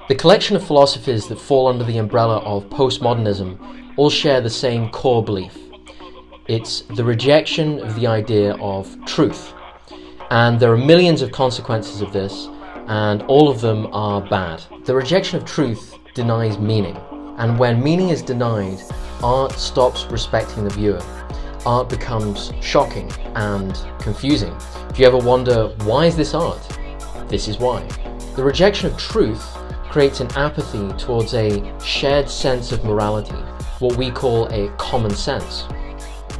The collection of philosophies that fall under the umbrella of postmodernism all share the same core belief. It's the rejection of the idea of truth. And there are millions of consequences of this, and all of them are bad. The rejection of truth denies meaning. And when meaning is denied, art stops respecting the viewer. Art becomes shocking and confusing. If you ever wonder, why is this art? This is why. The rejection of truth creates an apathy towards a shared sense of morality, what we call a common sense.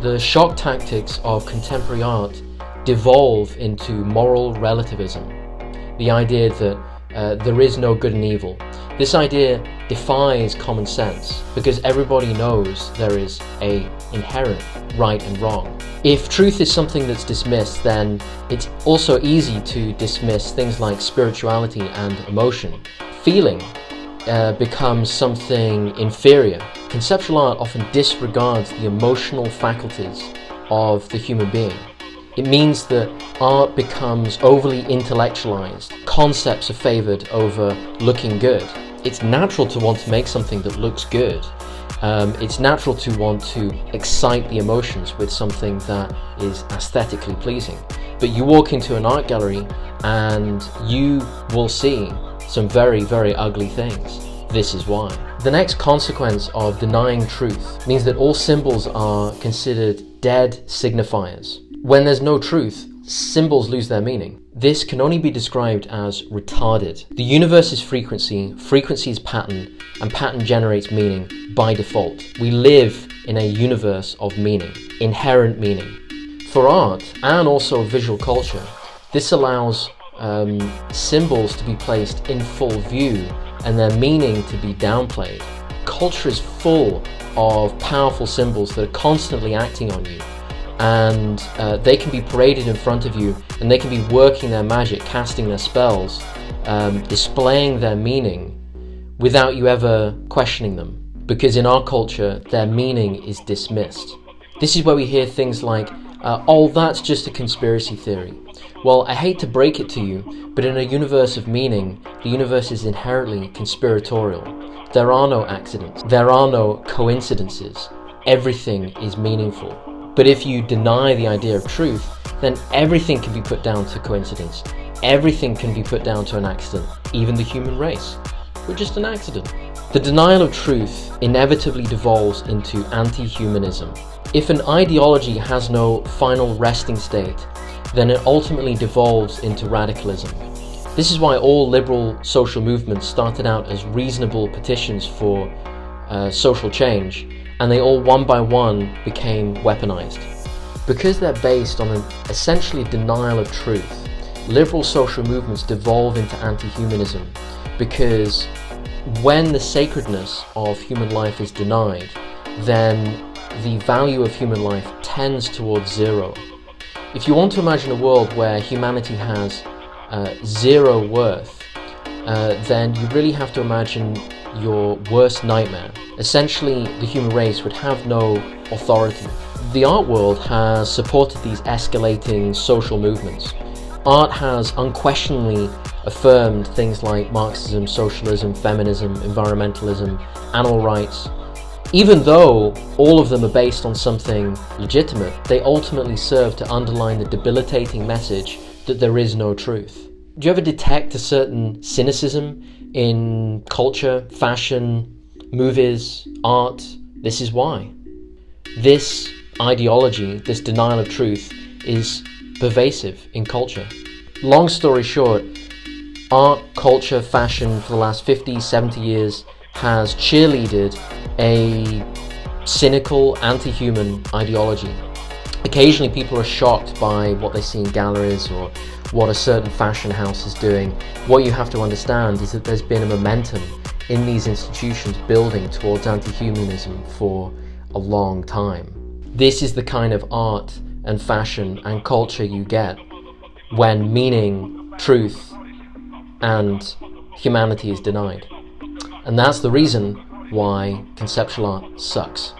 The shock tactics of contemporary art devolve into moral relativism, the idea that there is no good and evil. This idea defies common sense because everybody knows there is an inherent right and wrong. If truth is something that's dismissed, then it's also easy to dismiss things like spirituality and emotion. Feeling becomes something inferior. Conceptual art often disregards the emotional faculties of the human being. It means that art becomes overly intellectualized. Concepts are favored over looking good. It's natural to want to make something that looks good. It's natural to want to excite the emotions with something that is aesthetically pleasing. But you walk into an art gallery and you will see some very, very ugly things. This is why. The next consequence of denying truth means that all symbols are considered dead signifiers. When there's no truth, symbols lose their meaning. This can only be described as retarded. The universe is frequency, frequency is pattern, and pattern generates meaning by default. We live in a universe of meaning, inherent meaning. For art, and also visual culture, this allows symbols to be placed in full view and their meaning to be downplayed. Culture is full of powerful symbols that are constantly acting on you. And they can be paraded in front of you, and they can be working their magic, casting their spells, displaying their meaning without you ever questioning them, because in our culture their meaning is dismissed. This is where we hear things like, oh, that's just a conspiracy theory. Well, I hate to break it to you, but in a universe of meaning, the universe is inherently conspiratorial. There are no accidents, there are no coincidences. Everything is meaningful. But if you deny the idea of truth, then everything can be put down to coincidence. Everything can be put down to an accident, even the human race. We're just an accident. The denial of truth inevitably devolves into anti-humanism. If an ideology has no final resting state, then it ultimately devolves into radicalism. This is why all liberal social movements started out as reasonable petitions for social change, and they all one by one became weaponized. Because they're based on an essentially denial of truth, liberal social movements devolve into anti-humanism, because when the sacredness of human life is denied, then the value of human life tends towards zero. If you want to imagine a world where humanity has zero worth, then you really have to imagine your worst nightmare. Essentially, the human race would have no authority. The art world has supported these escalating social movements. Art has unquestionably affirmed things like Marxism, socialism, feminism, environmentalism, animal rights. Even though all of them are based on something legitimate, they ultimately serve to underline the debilitating message that there is no truth. Do you ever detect a certain cynicism in culture, fashion, movies, art? This is why. This ideology, this denial of truth, is pervasive in culture. Long story short, art, culture, fashion for the last 50, 70 years has cheerleaded a cynical, anti-human ideology. Occasionally people are shocked by what they see in galleries or what a certain fashion house is doing. What you have to understand is that there's been a momentum in these institutions building towards anti-humanism for a long time. This is the kind of art and fashion and culture you get when meaning, truth, and humanity is denied. And that's the reason why conceptual art sucks.